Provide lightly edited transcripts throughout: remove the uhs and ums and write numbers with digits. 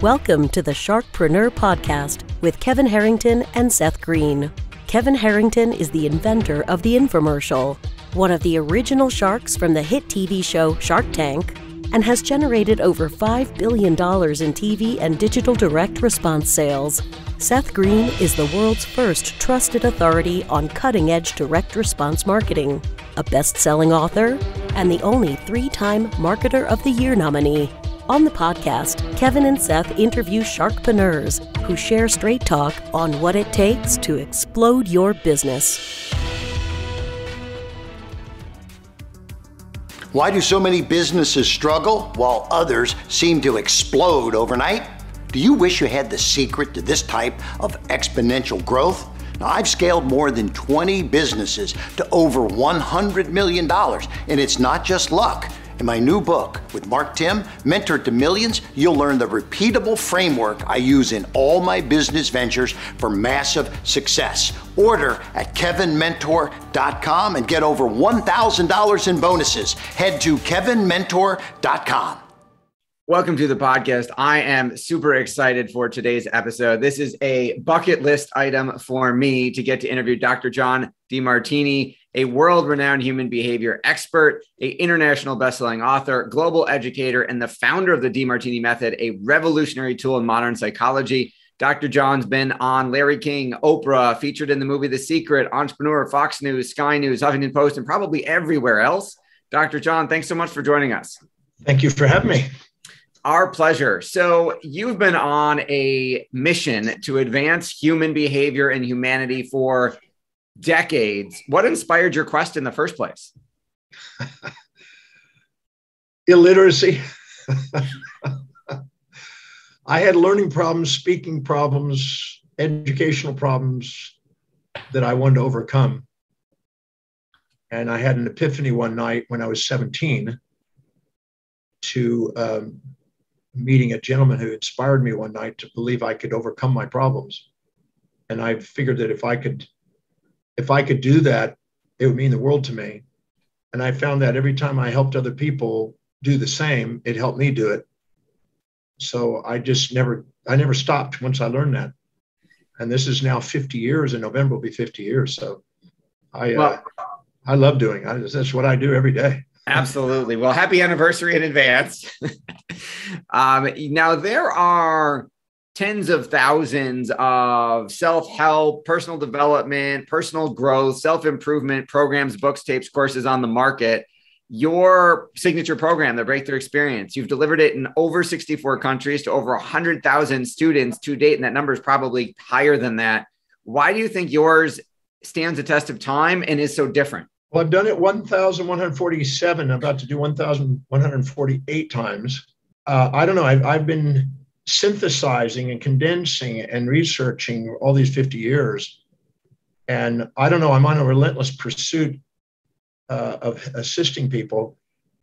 Welcome to the Sharkpreneur podcast with Kevin Harrington and Seth Greene. Kevin Harrington is the inventor of the infomercial, one of the original sharks from the hit TV show Shark Tank, and has generated over $5 billion in TV and digital direct response sales. Seth Greene is the world's first trusted authority on cutting-edge direct response marketing, a best-selling author, and the only 3-time Marketer of the Year nominee. On the podcast, Kevin and Seth interview Sharkpreneurs who share straight talk on what it takes to explode your business. Why do so many businesses struggle while others seem to explode overnight? Do you wish you had the secret to this type of exponential growth? Now, I've scaled more than 20 businesses to over $100 million, and it's not just luck. In my new book with Mark Tim, Mentor to Millions, you'll learn the repeatable framework I use in all my business ventures for massive success. Order at kevinmentor.com and get over $1,000 in bonuses. Head to kevinmentor.com. Welcome to the podcast. I am super excited for today's episode. This is a bucket list item for me to get to interview Dr. John Demartini, a world-renowned human behavior expert, an international best-selling author, global educator, and the founder of the Demartini Method, a revolutionary tool in modern psychology. Dr. John's been on Larry King, Oprah, featured in the movie The Secret, Entrepreneur, Fox News, Sky News, Huffington Post, and probably everywhere else. Dr. John, thanks so much for joining us. Thank you for having me. Our pleasure. So you've been on a mission to advance human behavior and humanity for decades. What inspired your quest in the first place? Illiteracy. I had learning problems, speaking problems, educational problems that I wanted to overcome. And I had an epiphany one night when I was 17 to meeting a gentleman who inspired me one night to believe I could overcome my problems. And I figured that if I could do that, it would mean the world to me. And I found that every time I helped other people do the same, it helped me do it. So I never stopped once I learned that. And this is now 50 years. In November will be 50 years. So I love doing it. That's what I do every day. Absolutely. Well, happy anniversary in advance. Now, there are tens of thousands of self-help, personal development, personal growth, self-improvement programs, books, tapes, courses on the market. Your signature program, the Breakthrough Experience, you've delivered it in over 64 countries to over 100,000 students to date, and that number is probably higher than that. Why do you think yours stands the test of time and is so different? Well, I've done it 1,147. I'm about to do 1,148 times. I don't know. I've been synthesizing and condensing and researching all these 50 years. And I don't know, I'm on a relentless pursuit of assisting people.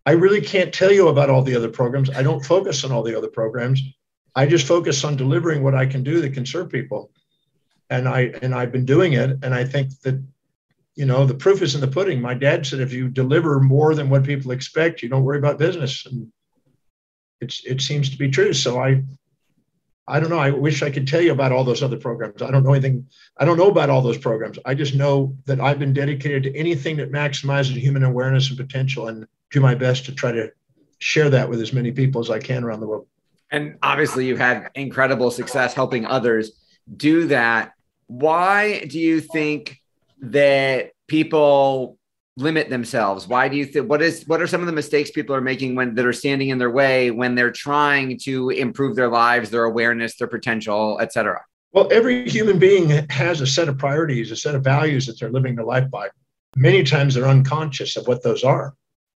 I really can't tell you about all the other programs. I don't focus on all the other programs. I just focus on delivering what I can do that can serve people. And I've been doing it. And I think that, you know, the proof is in the pudding. My dad said, if you deliver more than what people expect, you don't worry about business. And it seems to be true. So I don't know. I wish I could tell you about all those other programs. I don't know anything. I don't know about all those programs. I just know that I've been dedicated to anything that maximizes human awareness and potential, and do my best to try to share that with as many people as I can around the world. And obviously you've had incredible success helping others do that. Why do you think that people limit themselves? Why do you think, what are some of the mistakes people are making that are standing in their way when they're trying to improve their lives, their awareness, their potential, et cetera? Well, every human being has a set of priorities, a set of values that they're living their life by. Many times they're unconscious of what those are.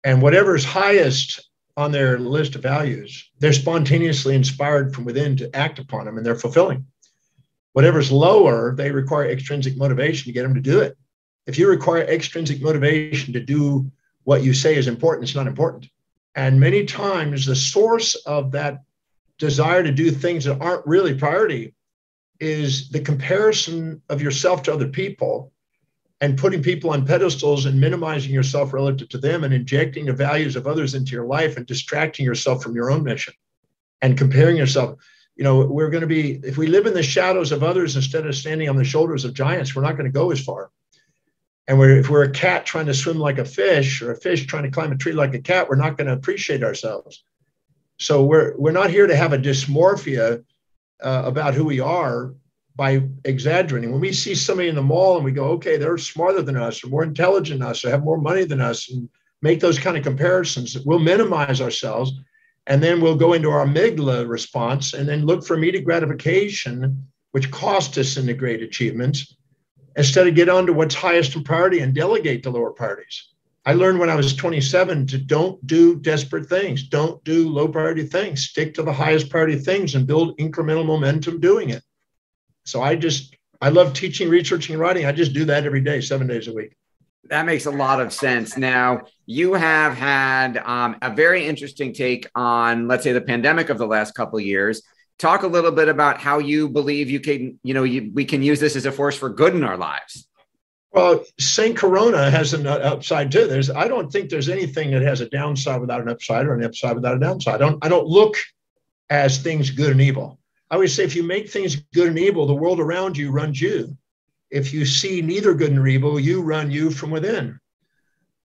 And whatever's highest on their list of values, they're spontaneously inspired from within to act upon them, and they're fulfilling. Whatever's lower, they require extrinsic motivation to get them to do it. If you require extrinsic motivation to do what you say is important, it's not important. And many times the source of that desire to do things that aren't really priority is the comparison of yourself to other people and putting people on pedestals and minimizing yourself relative to them and injecting the values of others into your life and distracting yourself from your own mission and comparing yourself. we're going to be, if we live in the shadows of others instead of standing on the shoulders of giants, we're not going to go as far. And if we're a cat trying to swim like a fish, or a fish trying to climb a tree like a cat, we're not going to appreciate ourselves. So we're not here to have a dysmorphia about who we are by exaggerating. When we see somebody in the mall and we go, okay, they're smarter than us, or more intelligent than us, or have more money than us, and make those kind of comparisons, we'll minimize ourselves. And then we'll go into our amygdala response and then look for immediate gratification, which cost us in the great achievements, instead of get on to what's highest in priority and delegate to lower priorities. I learned when I was 27 to don't do desperate things. Don't do low priority things. Stick to the highest priority things and build incremental momentum doing it. So I love teaching, researching, and writing. I just do that every day, 7 days a week. That makes a lot of sense. Now, you have had a very interesting take on, let's say, the pandemic of the last couple of years. Talk a little bit about how you believe you can, we can use this as a force for good in our lives. Well, St. Corona has an upside too. I don't think there's anything that has a downside without an upside, or an upside without a downside. I don't look as things good and evil. I always say, if you make things good and evil, the world around you runs you. If you see neither good nor evil, you run you from within.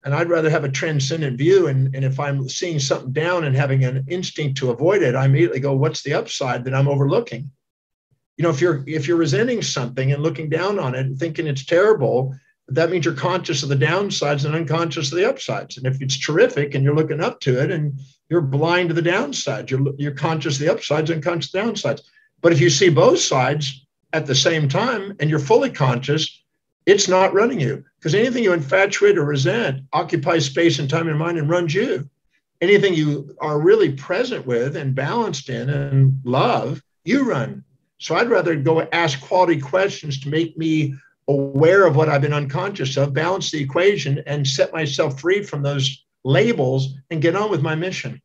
And I'd rather have a transcendent view. And if I'm seeing something down and having an instinct to avoid it, I immediately go, what's the upside that I'm overlooking? If you're resenting something and looking down on it and thinking it's terrible, that means you're conscious of the downsides and unconscious of the upsides. And if it's terrific and you're looking up to it and you're blind to the downsides, you're conscious of the upsides and unconscious of the downsides. But if you see both sides at the same time and you're fully conscious, it's not running you, because anything you infatuate or resent occupies space and time in your mind and runs you. Anything you are really present with and balanced in and love, you run. So I'd rather go ask quality questions to make me aware of what I've been unconscious of, balance the equation, and set myself free from those labels and get on with my mission.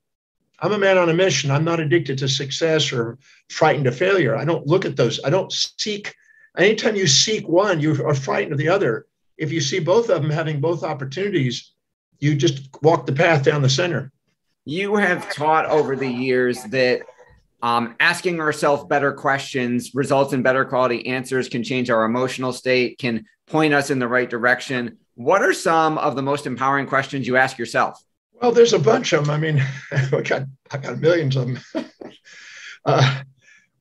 I'm a man on a mission. I'm not addicted to success or frightened of failure. I don't look at those. I don't seek. Anytime you seek one, you are frightened of the other. If you see both of them having both opportunities, you just walk the path down the center. You have taught over the years that asking ourselves better questions results in better quality answers, can change our emotional state, can point us in the right direction. What are some of the most empowering questions you ask yourself? Well, there's a bunch of them. I mean, I got millions of them.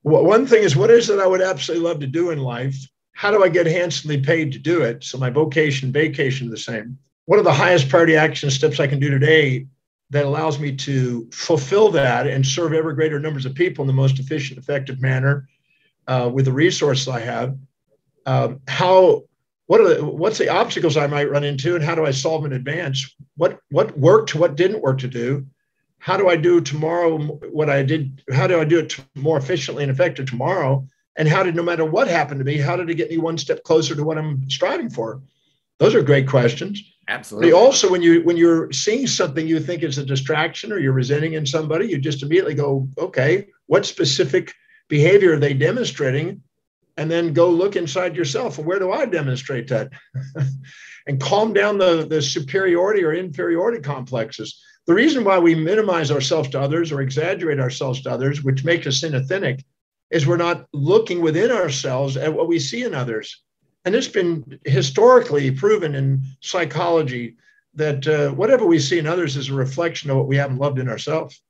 One thing is, what is it I would absolutely love to do in life? How do I get handsomely paid to do it? So my vocation, vacation are the same. What are the highest priority action steps I can do today that allows me to fulfill that and serve ever greater numbers of people in the most efficient, effective manner with the resources I have? What's the obstacles I might run into, and how do I solve them in advance? What worked, what didn't work to do? How do I do tomorrow what I did? How do I do it more efficiently and effective tomorrow? And no matter what happened to me, how did it get me one step closer to what I'm striving for? Those are great questions. Absolutely. But also, when you're seeing something you think is a distraction or you're resenting in somebody, you just immediately go, okay, what specific behavior are they demonstrating? And then go look inside yourself. Where do I demonstrate that? And calm down the superiority or inferiority complexes. The reason why we minimize ourselves to others or exaggerate ourselves to others, which makes us inauthentic, is we're not looking within ourselves at what we see in others. And it's been historically proven in psychology that whatever we see in others is a reflection of what we haven't loved in ourselves.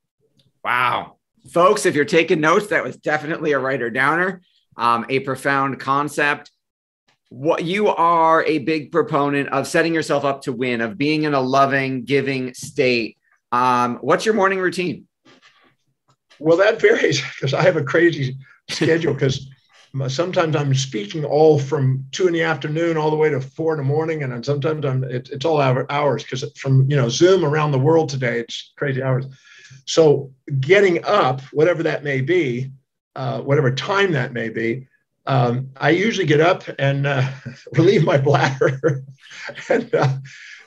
Wow. Folks, if you're taking notes, that was definitely a writer downer, a profound concept. What you are a big proponent of setting yourself up to win, of being in a loving, giving state. What's your morning routine? Well, that varies because I have a crazy schedule because sometimes I'm speaking all from 2 p.m. all the way to 4 a.m. And sometimes it's all hours because from, Zoom around the world today, it's crazy hours. So getting up, whatever that may be, whatever time that may be, I usually get up and relieve my bladder and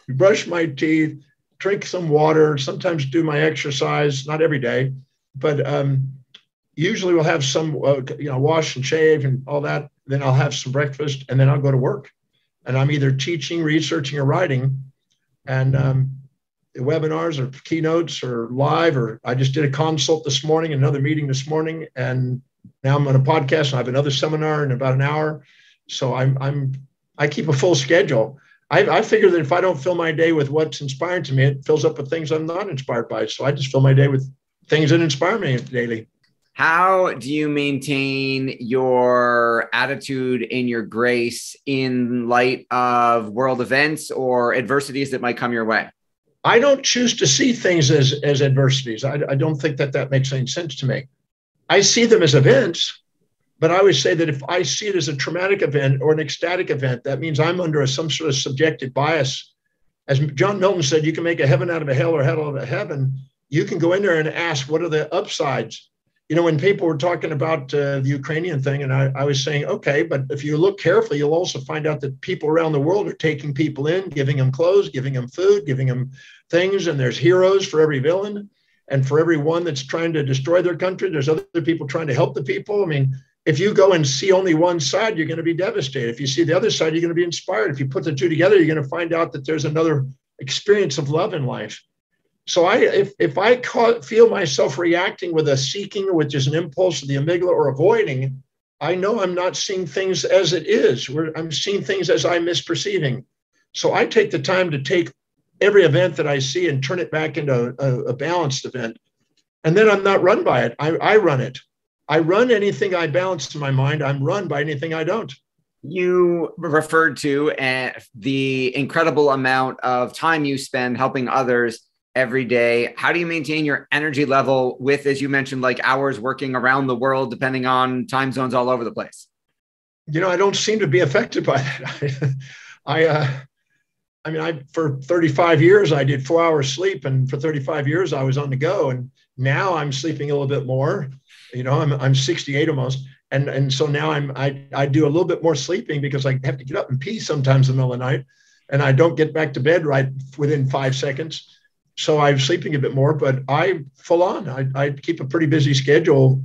brush my teeth, drink some water, sometimes do my exercise, not every day, but usually we'll have some, wash and shave and all that. Then I'll have some breakfast and then I'll go to work. And I'm either teaching, researching, or writing. And webinars or keynotes or live, or I just did a consult this morning, another meeting this morning, and now I'm on a podcast and I have another seminar in about an hour. So I keep a full schedule. I figure that if I don't fill my day with what's inspiring to me, it fills up with things I'm not inspired by. So I just fill my day with things that inspire me daily. How do you maintain your attitude and your grace in light of world events or adversities that might come your way? I don't choose to see things as adversities. I don't think that makes any sense to me. I see them as events, but I always say that if I see it as a traumatic event or an ecstatic event, that means I'm under some sort of subjective bias. As John Milton said, you can make a heaven out of a hell or hell out of a heaven. You can go in there and ask, what are the upsides? When people were talking about the Ukrainian thing, and I was saying, okay, but if you look carefully, you'll also find out that people around the world are taking people in, giving them clothes, giving them food, giving them things. And there's heroes for every villain. And for every one that's trying to destroy their country, there's other people trying to help the people. I mean, if you go and see only one side, you're going to be devastated. If you see the other side, you're going to be inspired. If you put the two together, you're going to find out that there's another experience of love in life. So if I feel myself reacting with a seeking, which is an impulse of the amygdala, or avoiding, I know I'm not seeing things as it is. I'm seeing things as I'm misperceiving. So I take the time to take every event that I see and turn it back into a balanced event. And then I'm not run by it. I run it. I run anything I balance in my mind. I'm run by anything I don't. You referred to the incredible amount of time you spend helping others every day. How do you maintain your energy level with, as you mentioned, like hours working around the world, depending on time zones all over the place? I don't seem to be affected by that. For 35 years, I did 4 hours sleep. And for 35 years, I was on the go. And now I'm sleeping a little bit more. I'm 68 almost. And so now I do a little bit more sleeping because I have to get up and pee sometimes in the middle of the night. And I don't get back to bed right within 5 seconds. So I'm sleeping a bit more, but I keep a pretty busy schedule.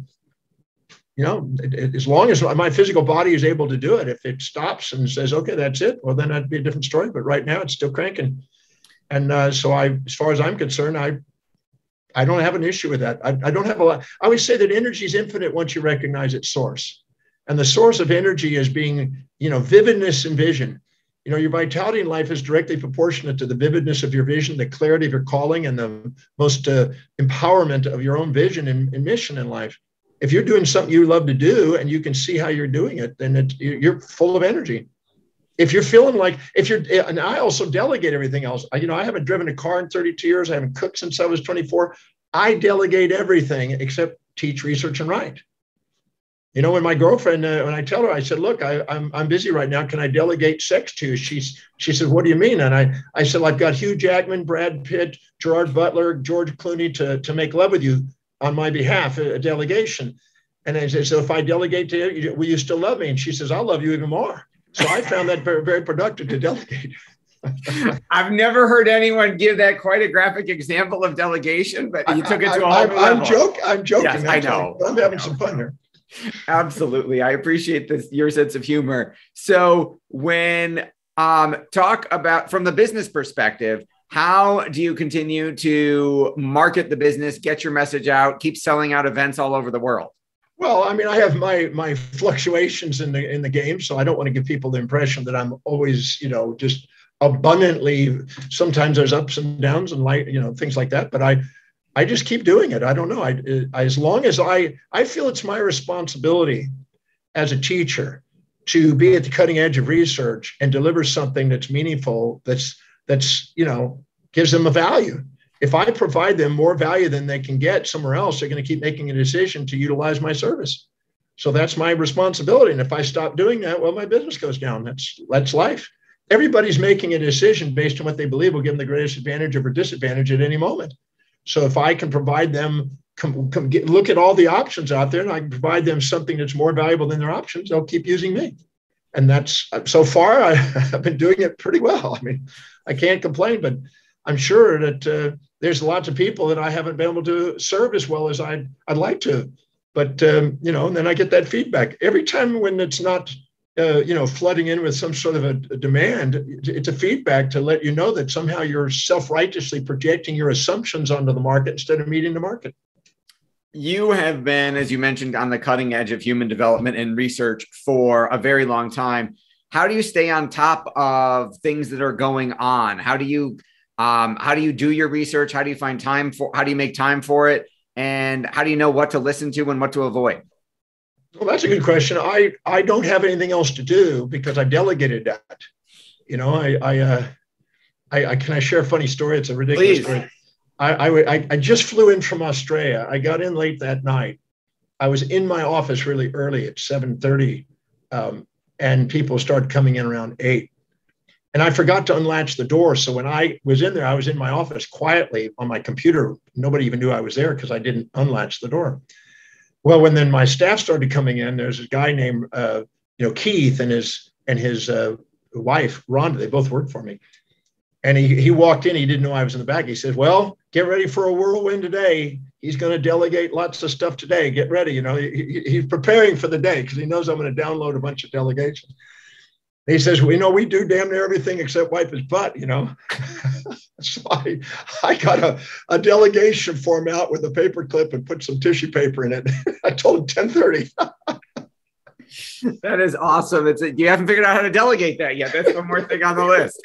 As long as my physical body is able to do it. If it stops and says, okay, that's it, well, then that'd be a different story. But right now it's still cranking. And as far as I'm concerned, I don't have an issue with that. I don't have a lot. I always say that energy is infinite once you recognize its source. And the source of energy is being, vividness and vision. Your vitality in life is directly proportionate to the vividness of your vision, the clarity of your calling, and the most empowerment of your own vision and mission in life. If you're doing something you love to do and you can see how you're doing it, then you're full of energy. If you're feeling like, and I also delegate everything else. I haven't driven a car in 32 years. I haven't cooked since I was 24. I delegate everything except teach, research, and write. When my girlfriend, when I tell her, I said, look, I'm busy right now. Can I delegate sex to you? She said, what do you mean? And I said, I've got Hugh Jackman, Brad Pitt, Gerard Butler, George Clooney to make love with you on my behalf, a delegation. And I said, so if I delegate to you, will you still love me? And she says, I'll love you even more. So I found that very, very productive to delegate. I've never heard anyone give that quite a graphic example of delegation, but you took it to a whole level. I'm joking. Yes, I know. I'm having some fun here. Absolutely. I appreciate your sense of humor. So when talk about from the business perspective, how do you continue to market the business, get your message out, keep selling out events all over the world? Well, I have my fluctuations in the game, so I don't want to give people the impression that I'm always, just abundantly. Sometimes there's ups and downs and things like that. But I just keep doing it. I don't know. As long as I feel it's my responsibility as a teacher to be at the cutting edge of research and deliver something that's meaningful, that's gives them a value. If I provide them more value than they can get somewhere else, they're going to keep making a decision to utilize my service. So that's my responsibility. And if I stop doing that, well, my business goes down. That's life. Everybody's making a decision based on what they believe will give them the greatest advantage or disadvantage at any moment. So if I can provide them, look at all the options out there, and I can provide them something that's more valuable than their options, they'll keep using me. And that's, so far, I've been doing it pretty well. I can't complain, but I'm sure that there's lots of people that I haven't been able to serve as well as I'd like to. But, and then I get that feedback. Every time when it's not flooding in with some sort of a demand. It's a feedback to let you know that somehow you're self-righteously projecting your assumptions onto the market instead of meeting the market. You have been, as you mentioned, on the cutting edge of human development and research for a very long time. How do you stay on top of things that are going on? How do you do your research? How do you find time for, how do you make time for it? And how do you know what to listen to and what to avoid? Well, that's a good question. I don't have anything else to do because I delegated that. Can I share a funny story? It's a ridiculous story. I just flew in from Australia. I got in late that night. I was in my office really early at 7:30, and people started coming in around 8. And I forgot to unlatch the door. So when I was in there, I was in my office quietly on my computer. Nobody even knew I was there because I didn't unlatch the door. Well, when then my staff started coming in, there's a guy named Keith and his wife Rhonda. They both worked for me, and he walked in. He didn't know I was in the back. He said, "Well, get ready for a whirlwind today. He's going to delegate lots of stuff today. Get ready." He's preparing for the day because he knows I'm going to download a bunch of delegations. He says, "Well, we do damn near everything except wipe his butt." So I got a delegation form out with a paper clip and put some tissue paper in it. I told him 10:30. That is awesome. You haven't figured out how to delegate that yet. That's one more thing on the list.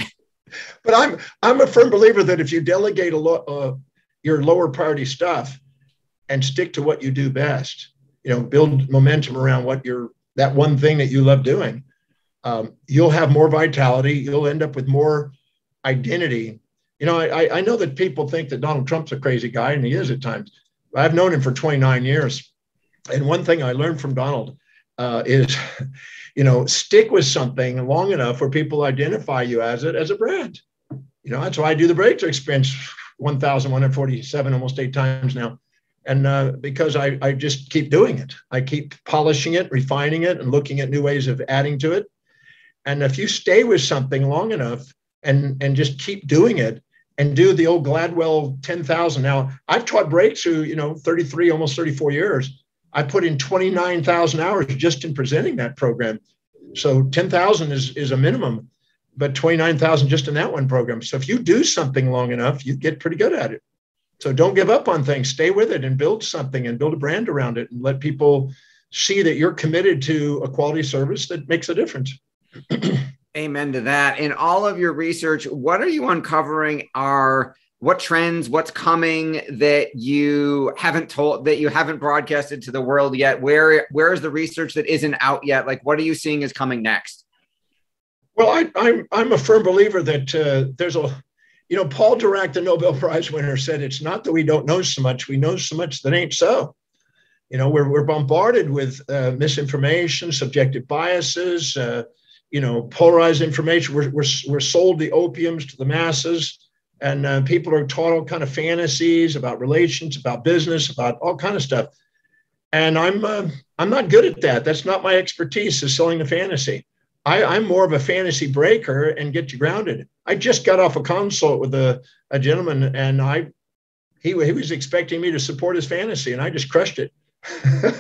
But I'm a firm believer that if you delegate your lower priority stuff and stick to what you do best, build momentum around that one thing that you love doing, you'll have more vitality. You'll end up with more identity. I know that people think that Donald Trump's a crazy guy, and he is at times. I've known him for 29 years. And one thing I learned from Donald is, stick with something long enough where people identify you as a brand. That's why I do the breakthrough experience 1,147, almost 8 times now. And because I just keep doing it. I keep polishing it, refining it, and looking at new ways of adding to it. And if you stay with something long enough and just keep doing it and do the old Gladwell 10,000. Now, I've taught breakthrough, 33, almost 34 years. I put in 29,000 hours just in presenting that program. So 10,000 is a minimum, but 29,000 just in that one program. So if you do something long enough, you get pretty good at it. So don't give up on things. Stay with it and build something and build a brand around it and let people see that you're committed to a quality service that makes a difference. Amen to that. In all of your research, what are you uncovering what trends, what's coming that you haven't broadcasted to the world yet? Where is the research that isn't out yet? Like, what are you seeing is coming next? Well, I'm a firm believer that there's Paul Dirac, the Nobel Prize winner, said, "It's not that we don't know so much, we know so much that ain't so." We're bombarded with misinformation, subjective biases, polarized information. We're sold the opiums to the masses, and people are taught all kind of fantasies about relations, about business, about all kind of stuff. And I'm not good at that. That's not my expertise, is selling the fantasy. I'm more of a fantasy breaker and get you grounded. I just got off a consult with a gentleman, and he was expecting me to support his fantasy, and I just crushed it.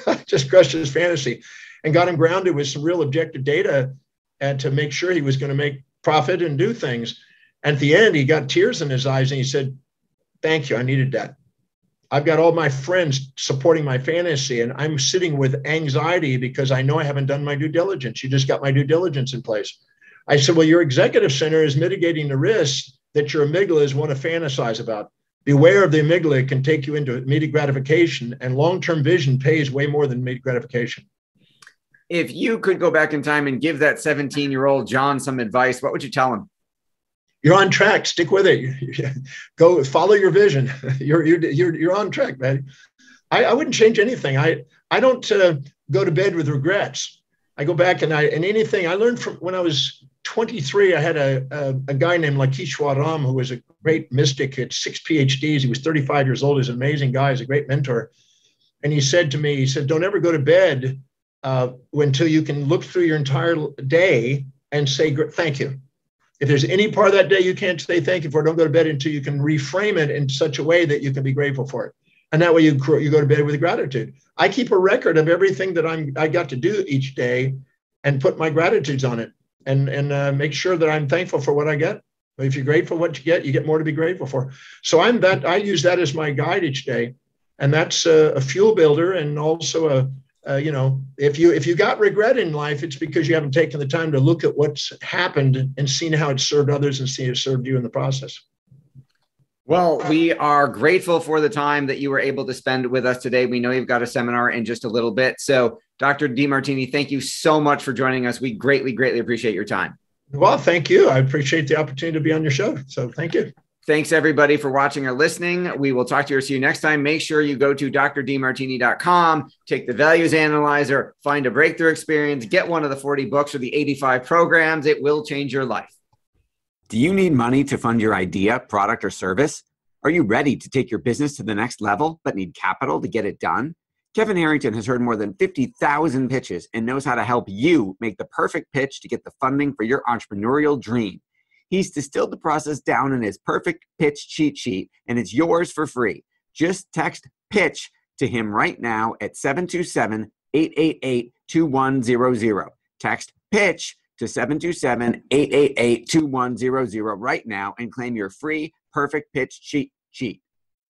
I just crushed his fantasy and got him grounded with some real objective data and to make sure he was going to make profit and do things. And at the end, he got tears in his eyes and he said, "Thank you. I needed that. I've got all my friends supporting my fantasy, and I'm sitting with anxiety because I know I haven't done my due diligence. You just got my due diligence in place." I said, "Well, your executive center is mitigating the risks that your amygdalas want to fantasize about. Beware of the amygdala. It can take you into immediate gratification, and long-term vision pays way more than immediate gratification." If you could go back in time and give that 17-year-old John some advice, what would you tell him? You're on track. Stick with it. Go follow your vision. You're on track, man. I wouldn't change anything. I don't go to bed with regrets. I go back and anything I learned from when I was 23. I had a guy named Lakeshwar Ram, who was a great mystic, had 6 PhDs. He was 35 years old. He's an amazing guy. He's a great mentor. And he said to me, "Don't ever go to bed until you can look through your entire day and say thank you. If there's any part of that day you can't say thank you for, don't go to bed until you can reframe it in such a way that you can be grateful for it. And that way you go to bed with gratitude." I keep a record of everything that I got to do each day. and put my gratitudes on it and make sure that I'm thankful for what I get. If you're grateful for what you get more to be grateful for. So I use that as my guide each day. And that's a fuel builder, and also if you got regret in life, it's because you haven't taken the time to look at what's happened and seen how it served others and seen it served you in the process. Well, we are grateful for the time that you were able to spend with us today. We know you've got a seminar in just a little bit. So Dr. Demartini, thank you so much for joining us. We greatly, greatly appreciate your time. Well, thank you. I appreciate the opportunity to be on your show. So thank you. Thanks, everybody, for watching or listening. We will talk to you or see you next time. Make sure you go to drdemartini.com, take the values analyzer, find a breakthrough experience, get one of the 40 books or the 85 programs. It will change your life. Do you need money to fund your idea, product, or service? Are you ready to take your business to the next level, but need capital to get it done? Kevin Harrington has heard more than 50,000 pitches and knows how to help you make the perfect pitch to get the funding for your entrepreneurial dream. He's distilled the process down in his perfect pitch cheat sheet, and it's yours for free. Just text PITCH to him right now at 727-888-2100. Text PITCH to 727-888-2100 right now and claim your free perfect pitch cheat sheet.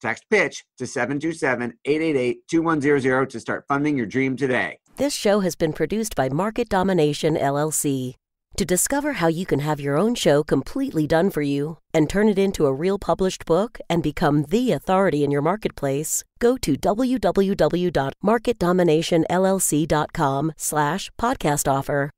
Text PITCH to 727-888-2100 to start funding your dream today. This show has been produced by Market Domination, LLC. To discover how you can have your own show completely done for you and turn it into a real published book and become the authority in your marketplace, go to www.marketdominationllc.com/podcast offer.